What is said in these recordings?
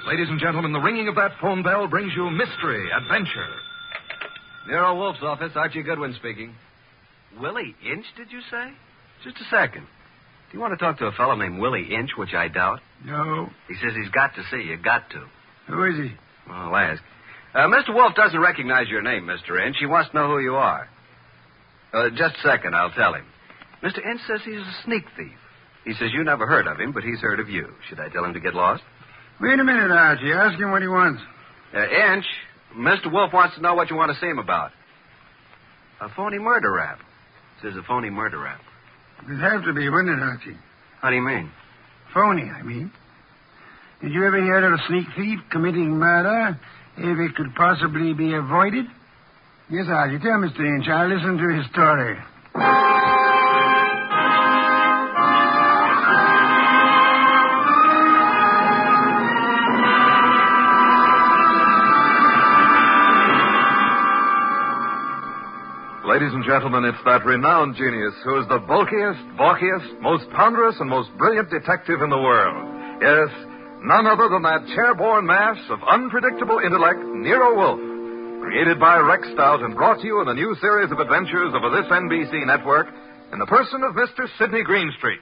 Ladies and gentlemen, the ringing of that phone bell brings you mystery, adventure. Nero Wolfe's office, Archie Goodwin speaking. Willie Inch, did you say? Just a second. Do you want to talk to a fellow named Willie Inch, which I doubt? No. He says he's got to see you. Got to. Who is he? Well, I'll ask. Mr. Wolfe doesn't recognize your name, Mr. Inch. He wants to know who you are. Just a second, I'll tell him. Mr. Inch says he's a sneak thief. He says you never heard of him, but he's heard of you. Should I tell him to get lost? Wait a minute, Archie. Ask him what he wants. Inch, Mr. Wolfe wants to know what you want to see him about. A phony murder rap. Says a phony murder rap. It'd have to be, wouldn't it, Archie? How do you mean? Phony, I mean. Did you ever hear of a sneak thief committing murder if it could possibly be avoided? Yes, Archie. Tell Mr. Inch. I'll listen to his story. Ladies and gentlemen, it's that renowned genius who is the bulkiest, balkiest, most ponderous, and most brilliant detective in the world. Yes, none other than that chair-borne mass of unpredictable intellect, Nero Wolfe. Created by Rex Stout and brought to you in a new series of adventures over this NBC network in the person of Mr. Sidney Greenstreet.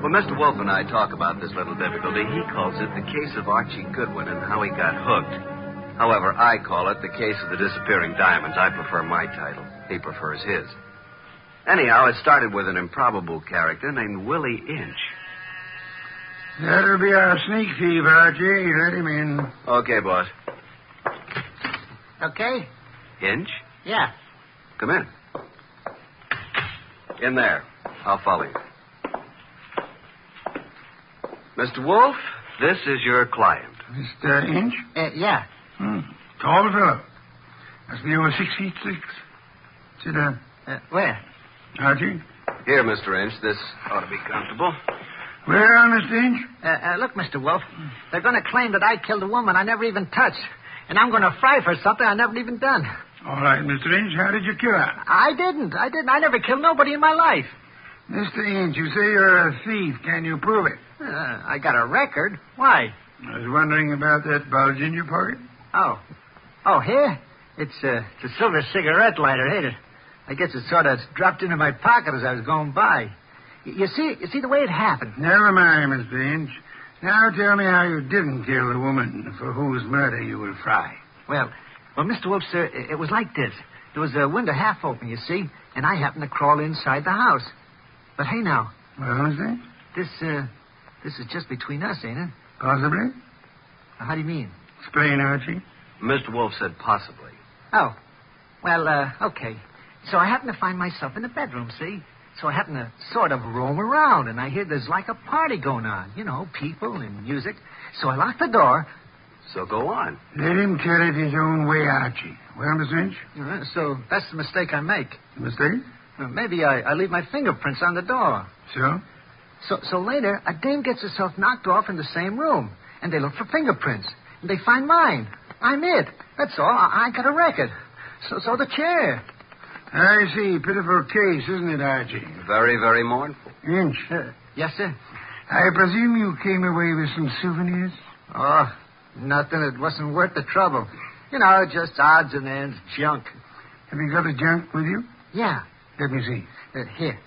When Mr. Wolfe and I talk about this little difficulty, he calls it the case of Archie Goodwin and how he got hooked. However, I call it the case of the disappearing diamonds. I prefer my title. He prefers his. Anyhow, it started with an improbable character named Willie Inch. That'll be our sneak thief, Archie. Let him in. Okay, boss. Okay? Inch? Yeah. Come in. In there. I'll follow you. Mr. Wolfe, this is your client. Mr. Inch? Yeah. Tall fellow. Must be over 6'6". Sit down. Where? Archie? Here, Mr. Inch. This ought to be comfortable. Well, Mr. Inch? Look, Mr. Wolfe, they're going to claim that I killed a woman I never even touched. And I'm going to fry for something I never even done. All right, Mr. Inch. How did you kill her? I didn't. I never killed nobody in my life. Mr. Inch, you say you're a thief. Can you prove it? I got a record. Why? I was wondering about that bulge in your pocket. Oh, here? It's a silver cigarette lighter, ain't it? I guess it sort of dropped into my pocket as I was going by. You see the way it happened. Never mind, Mr. Inch. Now tell me how you didn't kill the woman for whose murder you will fry. Well, Mr. Wolfe, sir, it was like this. There was a window half open, you see, and I happened to crawl inside the house. But hey, now. Well, Mr. Inch? This is just between us, ain't it? Possibly. How do you mean? Explain, Archie. Mr. Wolfe said possibly. Oh. Well, okay. So I happen to find myself in the bedroom, see? So I happen to sort of roam around, and I hear there's like a party going on. You know, people and music. So I lock the door. So go on. Let him tell it his own way, Archie. Well, Mr. Inch? So that's the mistake I make. Mistake? Maybe I leave my fingerprints on the door. So? So later, a dame gets herself knocked off in the same room, and they look for fingerprints, and they find mine. I'm it. That's all. I got a record. So the chair. I see. Pitiful case, isn't it, Archie? Very, very mournful. Inch. Yes, sir. I presume you came away with some souvenirs? Oh, nothing. It wasn't worth the trouble. You know, just odds and ends, junk. Have you got the junk with you? Yeah. Let me see. Here.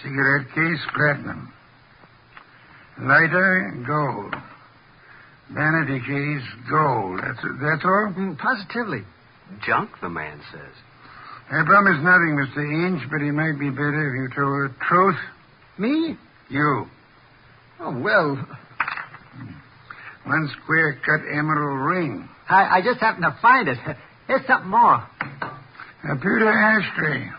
Cigarette case, platinum. Lighter, gold. Vanity case, gold. That's all? Positively. Junk, the man says. I promise nothing, Mr. Inch, but it might be better if you told the truth. Me? You. Oh, well. One square-cut emerald ring. I just happened to find it. Here's something more. A pewter ashtray.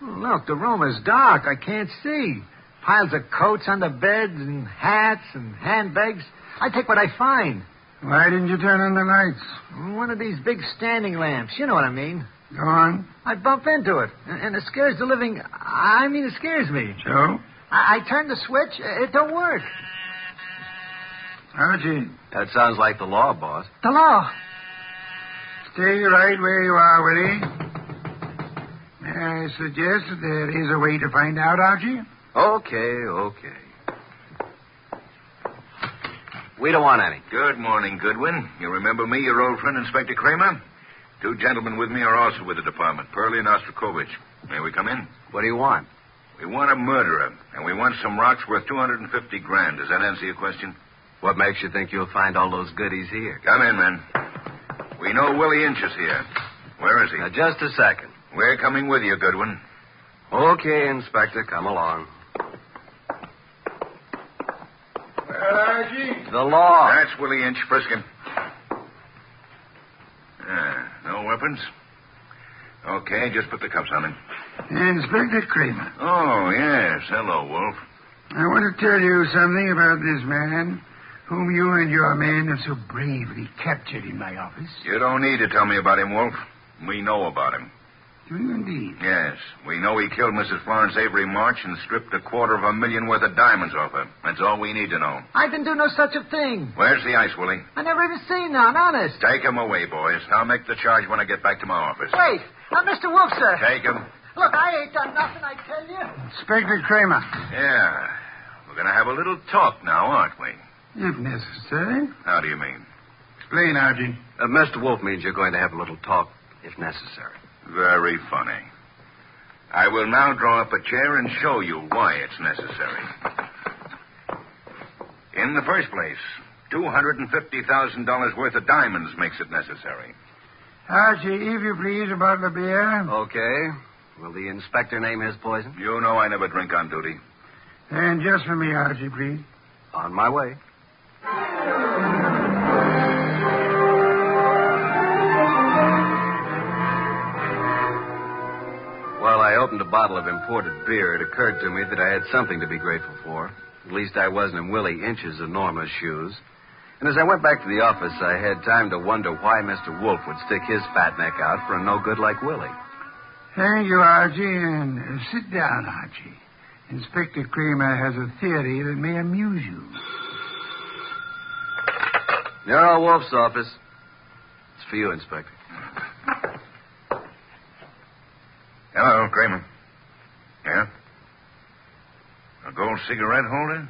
Look, the room is dark. I can't see. Piles of coats on the beds and hats and handbags. I take what I find. Why didn't you turn on the lights? One of these big standing lamps. You know what I mean. Go on. I bump into it, and it scares the living... I mean, it scares me. So? I turn the switch. It don't work. Archie. That sounds like the law, boss. The law. Stay right where you are, Willie. May I suggest that there is a way to find out, Archie? Okay. We don't want any. Good morning, Goodwin. You remember me, your old friend, Inspector Kramer? 2 gentlemen with me are also with the department, Pearlie and Ostrakovich. May we come in? What do you want? We want a murderer, and we want some rocks worth $250,000. Does that answer your question? What makes you think you'll find all those goodies here? Come in, men. We know Willie Inch is here. Where is he? Now, just a second. We're coming with you, Goodwin. Okay, Inspector, come along. Well, Archie? The law. That's Willie Inch, frisk him. No weapons? Okay, just put the cuffs on him. Inspector Kramer. Oh, yes. Hello, Wolf. I want to tell you something about this man whom you and your men have so bravely captured in my office. You don't need to tell me about him, Wolf. We know about him. Do you indeed? Yes. We know he killed Mrs. Florence Avery March and stripped $250,000 worth of diamonds off her. That's all we need to know. I didn't do no such a thing. Where's the ice, Willie? I never even seen none, honest. Take him away, boys. I'll make the charge when I get back to my office. Wait. Mr. Wolfe, sir. Take him. Look, I ain't done nothing, I tell you. Inspector Kramer. Yeah. We're going to have a little talk now, aren't we? If necessary. How do you mean? Explain, Archie. Mr. Wolfe means you're going to have a little talk, if necessary. Very funny. I will now draw up a chair and show you why it's necessary. In the first place, $250,000 worth of diamonds makes it necessary. Archie, if you please, a bottle of beer. Okay. Will the inspector name his poison? You know I never drink on duty. And just for me, Archie, please. On my way. While I opened a bottle of imported beer, it occurred to me that I had something to be grateful for. At least I wasn't in Willie Inch's enormous shoes. And as I went back to the office, I had time to wonder why Mr. Wolfe would stick his fat neck out for a no-good like Willie. Thank you, Archie, and sit down, Archie. Inspector Kramer has a theory that may amuse you. Nero Wolfe's office. It's for you, Inspector. Hello, Kramer. Yeah? A gold cigarette holder?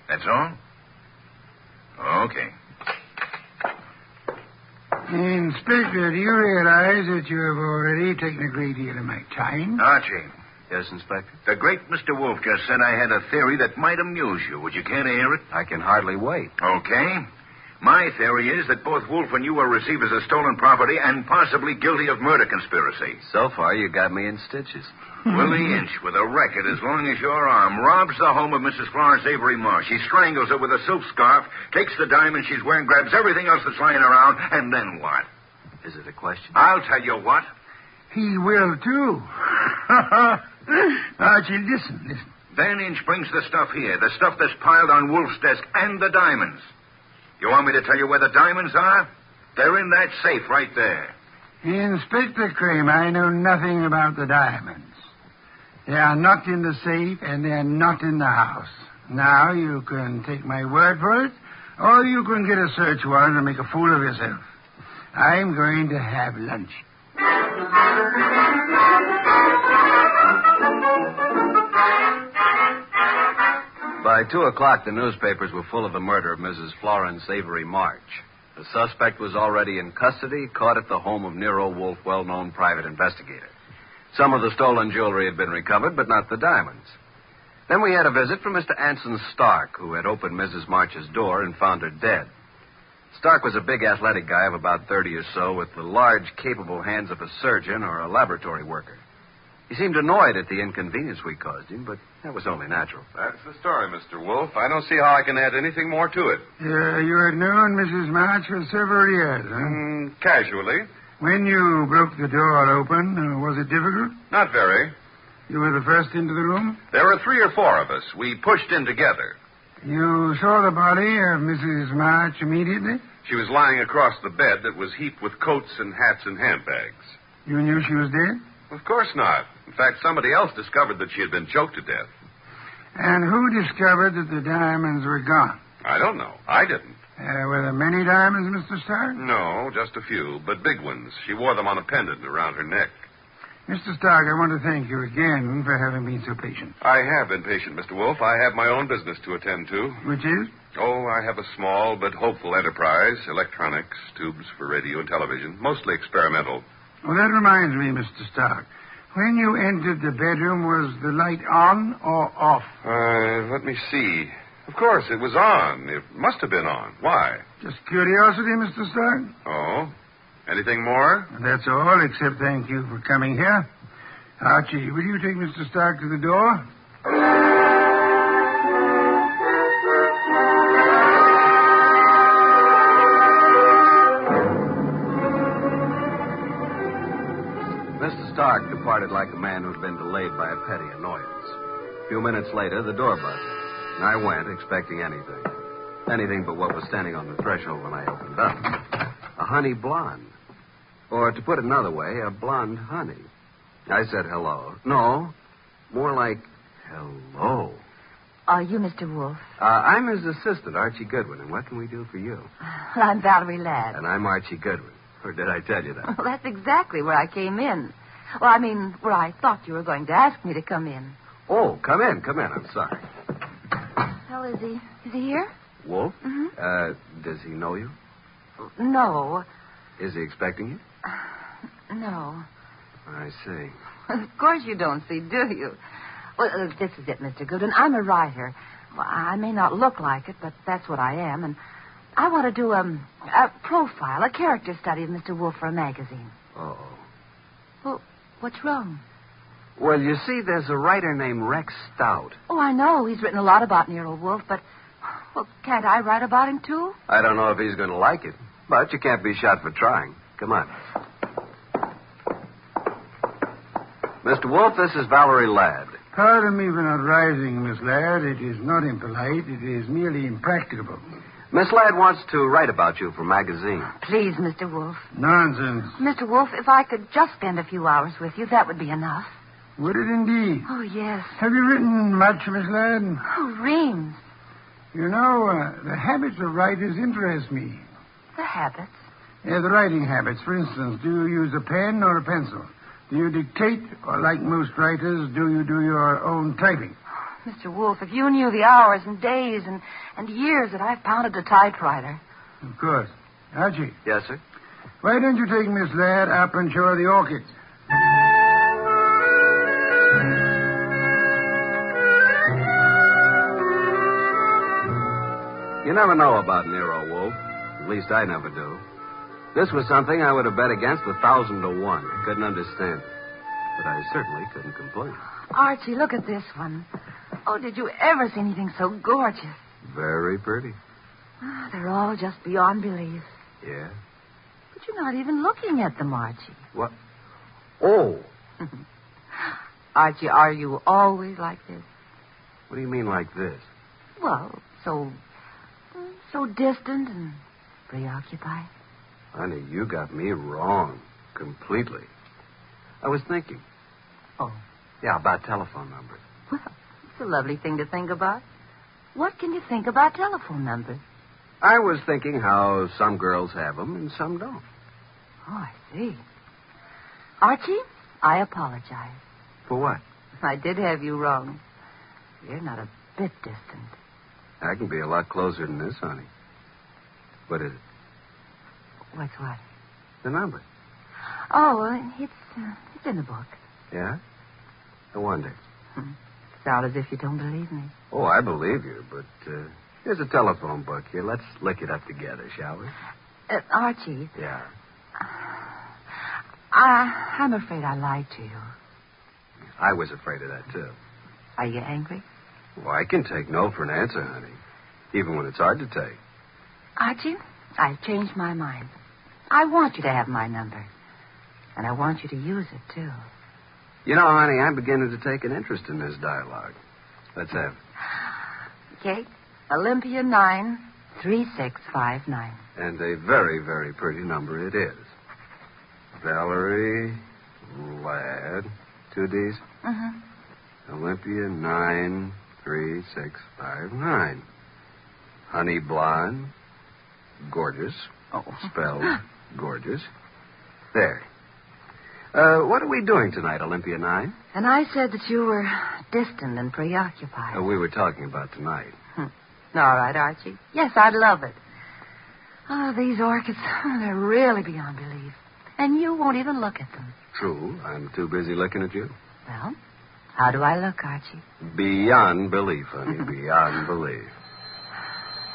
That's all? Okay. Inspector, do you realize that you have already taken a great deal of my time? Archie, Yes, Inspector? the great Mr. Wolfe just said I had a theory that might amuse you. Would you care to hear it? I can hardly wait. Okay. My theory is that both Wolfe and you were receivers of stolen property and possibly guilty of murder conspiracy. So far, you got me in stitches. Willie Inch, with a record as long as your arm, robs the home of Mrs. Florence Avery Marsh. He strangles her with a silk scarf, takes the diamond she's wearing, grabs everything else that's lying around, and then what? Is it a question? I'll tell you what. He will, too. Archie, listen. Then Inch brings the stuff here, the stuff that's piled on Wolfe's desk, and the diamonds. You want me to tell you where the diamonds are? They're in that safe right there. Inspector Kramer, I know nothing about the diamonds. They are not in the safe, and they're not in the house. Now, you can take my word for it, or you can get a search warrant and make a fool of yourself. I'm going to have lunch. By 2 o'clock, the newspapers were full of the murder of Mrs. Florence Avery March. The suspect was already in custody, caught at the home of Nero Wolfe, well-known private investigator. Some of the stolen jewelry had been recovered, but not the diamonds. Then we had a visit from Mr. Anson Stark, who had opened Mrs. March's door and found her dead. Stark was a big athletic guy of about 30 or so, with the large, capable hands of a surgeon or a laboratory worker. He seemed annoyed at the inconvenience we caused him, but that was only natural. That's the story, Mr. Wolfe. I don't see how I can add anything more to it. You had known Mrs. March for several years, huh? Casually. When you broke the door open, was it difficult? Not very. You were the first into the room? There were 3 or 4 of us. We pushed in together. You saw the body of Mrs. March immediately? She was lying across the bed that was heaped with coats and hats and handbags. You knew she was dead? Of course not. In fact, somebody else discovered that she had been choked to death. And who discovered that the diamonds were gone? I don't know. I didn't. Were there many diamonds, Mr. Stark? No, just a few, but big ones. She wore them on a pendant around her neck. Mr. Stark, I want to thank you again for having been so patient. I have been patient, Mr. Wolfe. I have my own business to attend to. Which is? Oh, I have a small but hopeful enterprise. Electronics, tubes for radio and television, mostly experimental. Well, that reminds me, Mr. Stark. When you entered the bedroom, was the light on or off? Let me see. Of course, it was on. It must have been on. Why? Just curiosity, Mr. Stark. Oh? Anything more? That's all, except thank you for coming here. Archie, will you take Mr. Stark to the door? Mr. Stark departed like a man who'd been delayed by a petty annoyance. A few minutes later, the door buzzed, and I went expecting anything. Anything but what was standing on the threshold when I opened up. A honey blonde. Or, to put it another way, a blonde honey. I said hello. No, more like hello. Are you Mr. Wolfe? I'm his assistant, Archie Goodwin, and what can we do for you? Well, I'm Valerie Ladd. And I'm Archie Goodwin. Or did I tell you that? Well, that's exactly where I came in. Well, I mean, where I thought you were going to ask me to come in. Oh, come in. I'm sorry. Well, is he here? Wolfe? Mm-hmm. Does he know you? No. Is he expecting you? No. I see. Of course you don't see, do you? Well, this is it, Mr. Goodwin. I'm a writer. Well, I may not look like it, but that's what I am. And I want to do a profile, a character study of Mr. Wolfe for a magazine. Oh. Well, what's wrong? Well, you see, there's a writer named Rex Stout. Oh, I know. He's written a lot about Nero Wolfe, but, well, can't I write about him, too? I don't know if he's going to like it, but you can't be shot for trying. Come on. Mr. Wolfe, this is Valerie Ladd. Pardon me for not rising, Miss Ladd. It is not impolite. It is merely impracticable. Miss Ladd wants to write about you for a magazine. Please, Mr. Wolfe. Nonsense. Mr. Wolfe, if I could just spend a few hours with you, that would be enough. Would it indeed? Oh, yes. Have you written much, Miss Ladd? Oh, reams. You know, the habits of writers interest me. The habits? Yeah, the writing habits. For instance, do you use a pen or a pencil? Do you dictate, or like most writers, do you do your own typing? Mr. Wolfe, if you knew the hours and days and years that I've pounded a typewriter. Of course. Archie. Yes, sir? Why don't you take Miss Ladd up and show her the orchids? You never know about Nero Wolfe. At least I never do. This was something I would have bet against 1,000 to 1. I couldn't understand it. But I certainly couldn't complain. Archie, look at this one. Oh, did you ever see anything so gorgeous? Very pretty. They're all just beyond belief. Yeah? But you're not even looking at them, Archie. What? Oh. Archie, are you always like this? What do you mean like this? Well, so distant and preoccupied. Honey, you got me wrong. Completely. I was thinking. Oh. Yeah, about telephone numbers. Well, it's a lovely thing to think about. What can you think about telephone numbers? I was thinking how some girls have them and some don't. Oh, I see. Archie, I apologize. For what? I did have you wrong. You're not a bit distant. I can be a lot closer than this, honey. What is it? What's what? The number. Oh, it's in the book. Yeah? No wonder. Sound as if you don't believe me. Oh, I believe you, but here's a telephone book here. Let's look it up together, shall we? Archie. Yeah. I'm afraid I lied to you. I was afraid of that, too. Are you angry? Well, I can take no for an answer, honey. Even when it's hard to take. Archie, I've changed my mind. I want you to have my number. And I want you to use it, too. You know, honey, I'm beginning to take an interest in this dialogue. Let's have it. Okay. Olympia 93659. And a very, very pretty number it is. Valerie Ladd. 2 D's? Mm-hmm. Olympia 93659. Honey Blonde. gorgeous. Oh. Spelled gorgeous. There. What are we doing tonight, Olympia 9? And I said that you were distant and preoccupied. We were talking about tonight. All right, Archie. Yes, I'd love it. Oh, these orchids, they're really beyond belief. And you won't even look at them. True. I'm too busy looking at you. Well, how do I look, Archie? Beyond belief, honey. Beyond belief.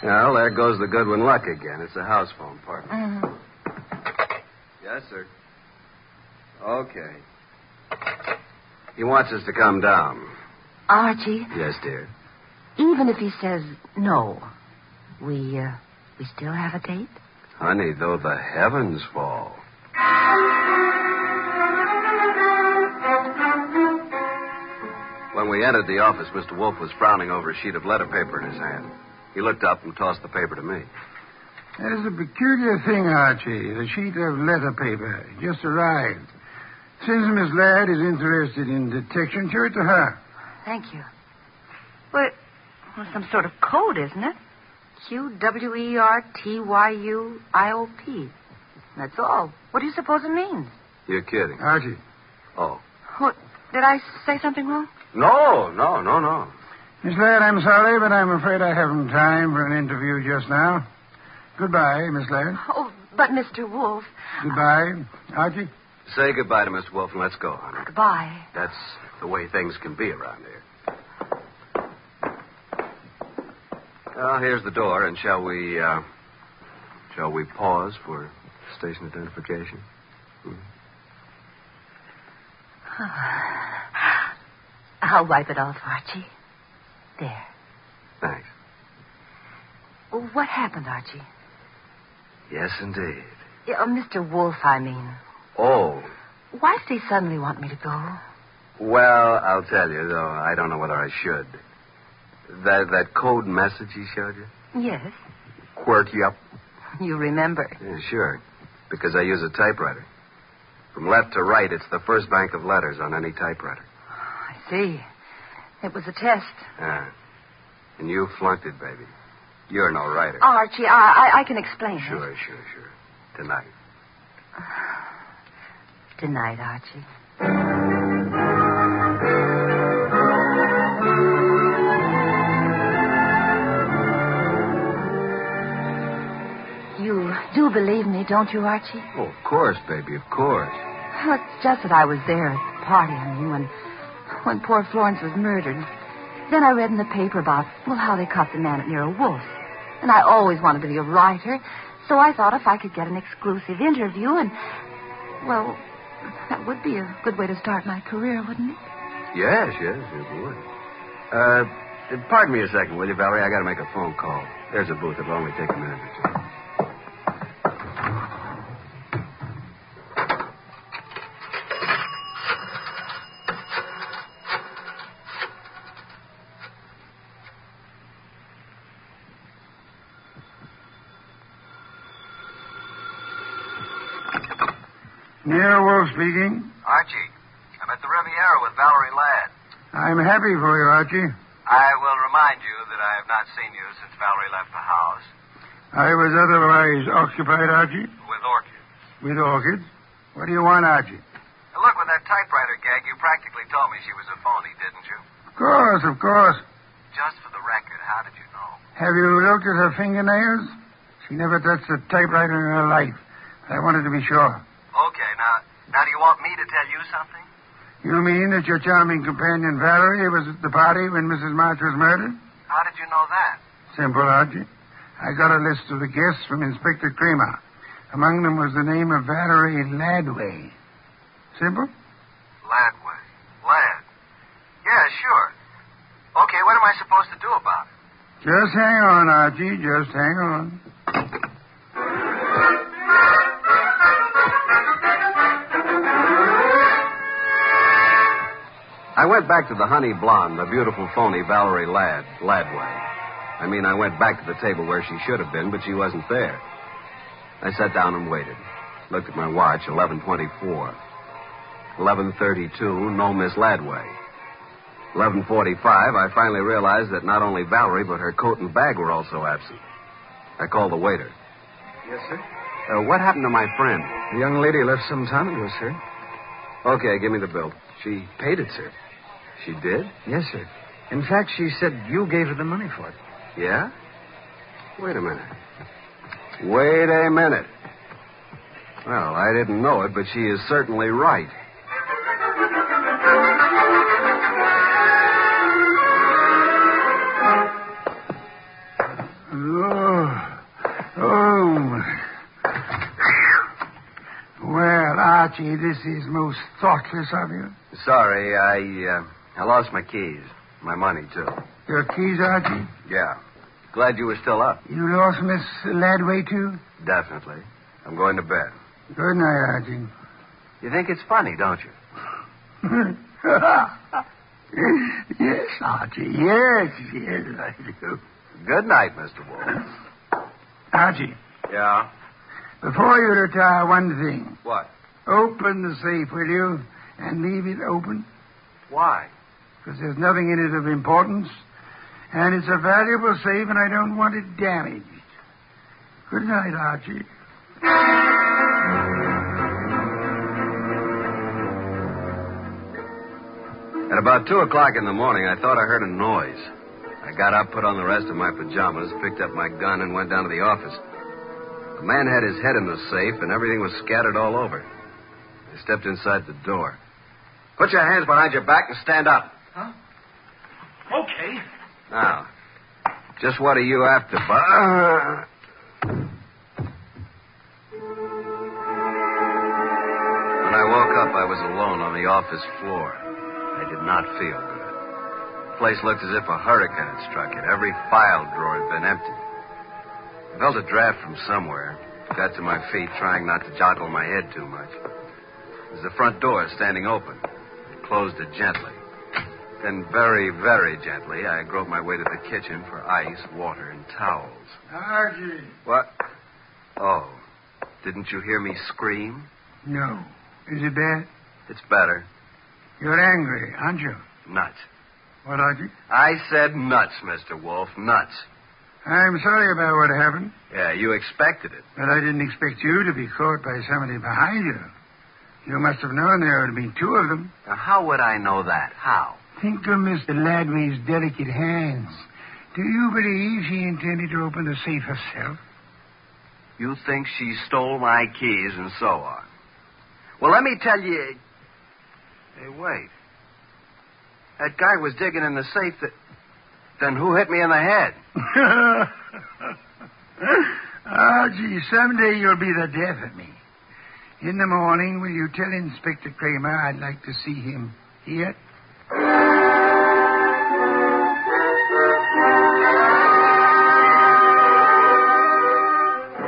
Well, there goes the Goodwin luck again. It's a house phone, partner. Mm-hmm. Yes, sir. Okay. He wants us to come down. Archie, Yes, dear. even if he says no, we still have a date? Honey, though the heavens fall. When we entered the office, Mr. Wolfe was frowning over a sheet of letter paper in his hand. He looked up and tossed the paper to me. That is a peculiar thing, Archie. The sheet of letter paper just arrived. Since Miss Ladd is interested in detection, show it to her. Thank you. Well, some sort of code, isn't it? QWERTYUIOP. That's all. What do you suppose it means? You're kidding. Archie. Oh. What, did I say something wrong? No. Miss Ladd, I'm sorry, but I'm afraid I haven't time for an interview just now. Goodbye, Miss Ladd. Oh, but Mr. Wolfe. Goodbye. Archie? Say goodbye to Mr. Wolfe and let's go, honey. Goodbye. That's the way things can be around here. Well, here's the door, and shall we pause for station identification? I'll wipe it off, Archie. There. Thanks. What happened, Archie? Yes, indeed. Yeah, Mr. Wolfe, I mean. Oh. Why did he suddenly want me to go? Well, I'll tell you, though I don't know whether I should. That code message he showed you? Yes. Quirt you up? You remember. Yeah, sure. Because I use a typewriter. From left to right, it's the first bank of letters on any typewriter. I see. It was a test. Yeah. And you flunked it, baby. You're no writer. Archie, I can explain it. Sure. Tonight. Tonight, Archie. You do believe me, don't you, Archie? Oh, of course, baby, of course. Well, it's just that I was there at the party, when poor Florence was murdered. Then I read in the paper about, how they caught the man at Nero Wolfe. And I always wanted to be a writer, so I thought if I could get an exclusive interview that would be a good way to start my career, wouldn't it? Yes, it would. Pardon me a second, will you, Valerie? I got to make a phone call. There's a booth. It'll only take a minute or two. Nero Wolfe speaking. Archie, I'm at the Riviera with Valerie Ladd. I'm happy for you, Archie. I will remind you that I have not seen you since Valerie left the house. I was otherwise occupied, Archie. With orchids. With orchids? What do you want, Archie? Now, look, with that typewriter gag, you practically told me she was a phony, didn't you? Of course. Just for the record, how did you know? Have you looked at her fingernails? She never touched a typewriter in her life. I wanted to be sure. Okay, now do you want me to tell you something? You mean that your charming companion Valerie was at the party when Mrs. March was murdered? How did you know that? Simple, Archie. I got a list of the guests from Inspector Kramer. Among them was the name of Valerie Ladway. Simple? Ladway. Ladd. Yeah, sure. Okay, what am I supposed to do about it? Just hang on, Archie. Just hang on. I went back to the honey blonde, the beautiful phony Valerie Ladway. I went back to the table where she should have been, but she wasn't there. I sat down and waited. Looked at my watch, 11:24. 11:32, no Miss Ladway. 11:45, I finally realized that not only Valerie, but her coat and bag were also absent. I called the waiter. Yes, sir. What happened to my friend? The young lady left some time ago, sir. Okay, give me the bill. She paid it, sir. She did? Yes, sir. In fact, she said you gave her the money for it. Yeah? Wait a minute. Well, I didn't know it, but she is certainly right. Well, Archie, this is most thoughtless of you. Sorry, I lost my keys. My money, too. Your keys, Archie? Yeah. Glad you were still up. You lost Miss Ladway, too? Definitely. I'm going to bed. Good night, Archie. You think it's funny, don't you? Yes, Archie. Yes, I do. Good night, Mr. Wolfe. Archie, Yeah? before you retire, one thing. What? Open the safe, will you? And leave it open. Why? Because there's nothing in it of importance. And it's a valuable safe, and I don't want it damaged. Good night, Archie. At about 2 o'clock in the morning, I thought I heard a noise. I got up, put on the rest of my pajamas, picked up my gun, and went down to the office. The man had his head in the safe, and everything was scattered all over. I stepped inside the door. Put your hands behind your back and stand up. Huh? Okay. Now, just what are you after, Bud? When I woke up, I was alone on the office floor. I did not feel good. The place looked as if a hurricane had struck it. Every file drawer had been emptied. I felt a draft from somewhere. Got to my feet, trying not to joggle my head too much. There's the front door standing open. I closed it gently. Then very, very gently, I groped my way to the kitchen for ice, water, and towels. Archie. What? Oh, didn't you hear me scream? No. Is it bad? It's better. You're angry, aren't you? Nuts. What, Archie? I said nuts, Mr. Wolfe. Nuts. I'm sorry about what happened, Yeah, you expected it. but I didn't expect you to be caught by somebody behind you. You must have known there would be two of them. Now, how would I know that? How? Think of Mr. Ladway's delicate hands. Do you believe she intended to open the safe herself? You think she stole my keys and so on. Well, let me tell you... Hey, wait. That guy was digging in the safe that... Then who hit me in the head? Archie, someday you'll be the death of me. In the morning, will you tell Inspector Kramer I'd like to see him here?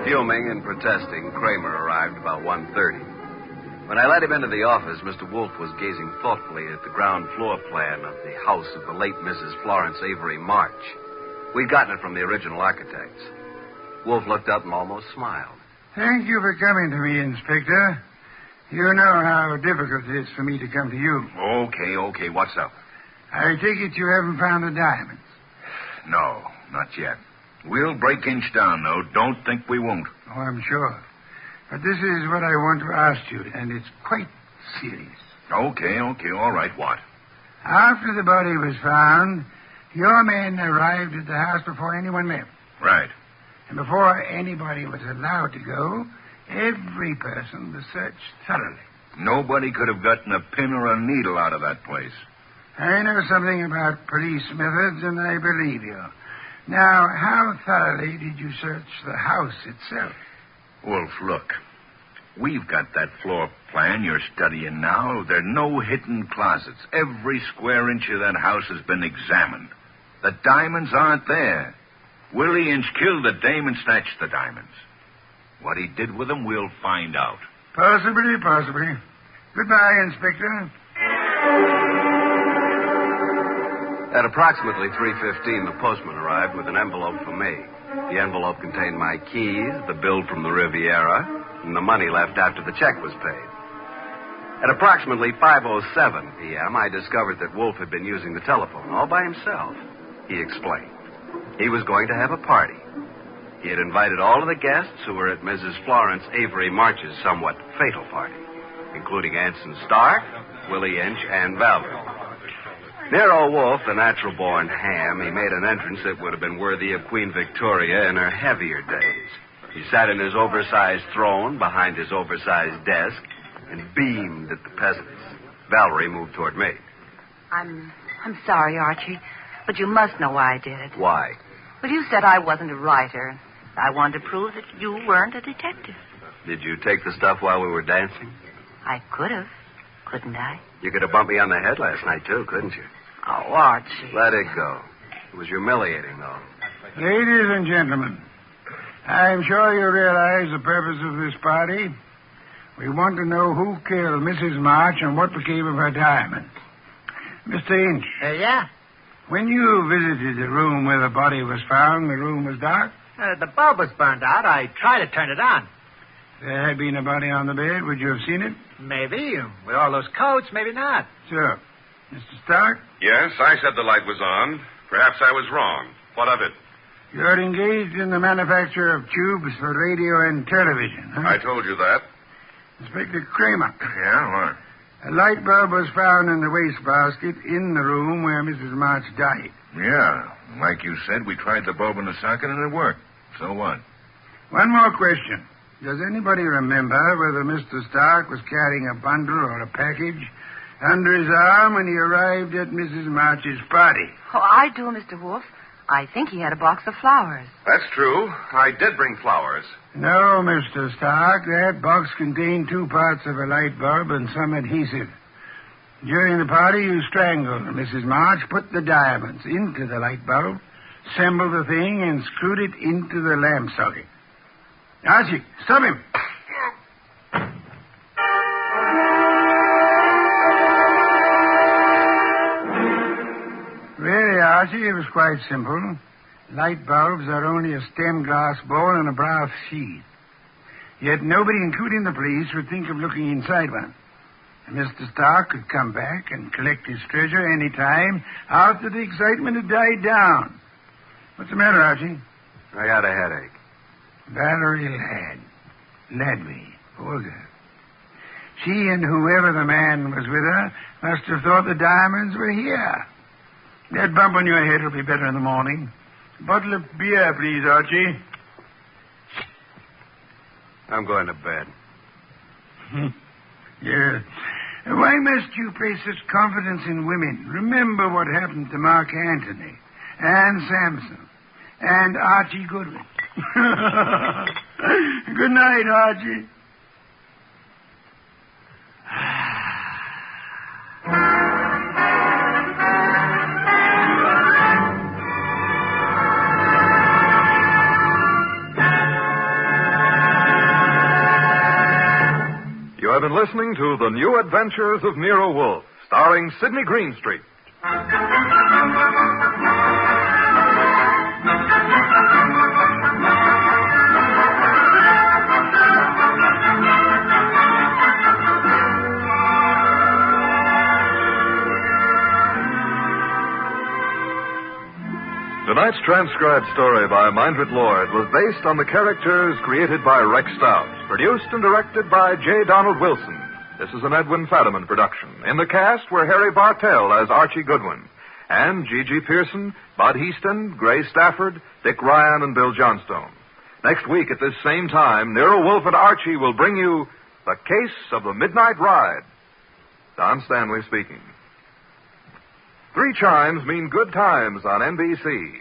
Fuming and protesting, Kramer arrived about 1:30. When I let him into the office, Mr. Wolfe was gazing thoughtfully at the ground floor plan of the house of the late Mrs. Florence Avery March. We'd gotten it from the original architects. Wolfe looked up and almost smiled. Thank you for coming to me, Inspector. You know how difficult it is for me to come to you. Okay. What's up? I take it you haven't found the diamonds. No, not yet. We'll break inch down, though. Don't think we won't. Oh, I'm sure. But this is what I want to ask you, and it's quite serious. Okay. All right. What? After the body was found, your men arrived at the house before anyone left. Right. And before anybody was allowed to go, every person was searched thoroughly. Nobody could have gotten a pin or a needle out of that place. I know something about police methods, and I believe you. Now, how thoroughly did you search the house itself? Wolf, look. We've got that floor plan you're studying now. There are no hidden closets. Every square inch of that house has been examined. The diamonds aren't there. Willie Inch killed the dame and snatched the diamonds. What he did with them, we'll find out. Possibly. Goodbye, Inspector. At approximately 3:15, the postman arrived with an envelope for me. The envelope contained my keys, the bill from the Riviera, and the money left after the check was paid. At approximately 5:07 p.m., I discovered that Wolfe had been using the telephone all by himself. He explained. He was going to have a party. He had invited all of the guests who were at Mrs. Florence Avery March's somewhat fatal party, including Anson Stark, Willie Inch, and Valerie. Nero Wolfe, the natural-born ham, he made an entrance that would have been worthy of Queen Victoria in her heavier days. He sat in his oversized throne behind his oversized desk and beamed at the peasants. Valerie moved toward me. I'm sorry, Archie, but you must know why I did it. Why? Well, you said I wasn't a writer. I wanted to prove that you weren't a detective. Did you take the stuff while we were dancing? I could have, couldn't I? You could have bumped me on the head last night, too, couldn't you? Oh, Archie. Let it go. It was humiliating, though. Ladies and gentlemen, I'm sure you realize the purpose of this party. We want to know who killed Mrs. March and what became of her diamonds. Mr. Inch. Yeah? When you visited the room where the body was found, the room was dark? The bulb was burned out. I tried to turn it on. There had been a body on the bed. Would you have seen it? Maybe. With all those coats, maybe not. Sure. Mr. Stark? Yes, I said the light was on. Perhaps I was wrong. What of it? You're engaged in the manufacture of tubes for radio and television, huh? I told you that. Inspector Kramer. Yeah, what? A light bulb was found in the wastebasket in the room where Mrs. March died. Yeah. Like you said, we tried the bulb in the socket and it worked. So what? One more question. Does anybody remember whether Mr. Stark was carrying a bundle or a package under his arm when he arrived at Mrs. March's party? Oh, I do, Mr. Wolfe. I think he had a box of flowers. That's true. I did bring flowers. No, Mr. Stark. That box contained 2 parts of a light bulb and some adhesive. During the party, you strangled Mrs. March, put the diamonds into the light bulb, assembled the thing, and screwed it into the lamp socket. Archie, stop him. Really, Archie, it was quite simple. Light bulbs are only a stem glass bowl and a brass sheath. Yet nobody, including the police, would think of looking inside one. And Mr. Stark could come back and collect his treasure any time after the excitement had died down. What's the matter, Archie? I got a headache. Valerie Ladby, poor girl. She and whoever the man was with her must have thought the diamonds were here. That bump on your head will be better in the morning. A bottle of beer, please, Archie. I'm going to bed. Yeah. Why must you place such confidence in women? Remember what happened to Mark Antony and Samson and Archie Goodwin. Good night, Archie. You have been listening to The New Adventures of Nero Wolfe, starring Sidney Greenstreet. Tonight's transcribed story by Mindred Lord was based on the characters created by Rex Stout, produced and directed by J. Donald Wilson. This is an Edwin Fadiman production. In the cast were Harry Bartell as Archie Goodwin, and G.G. Pearson, Bud Heaston, Gray Stafford, Dick Ryan, and Bill Johnstone. Next week at this same time, Nero Wolfe and Archie will bring you The Case of the Midnight Ride. Don Stanley speaking. 3 chimes mean good times on NBC.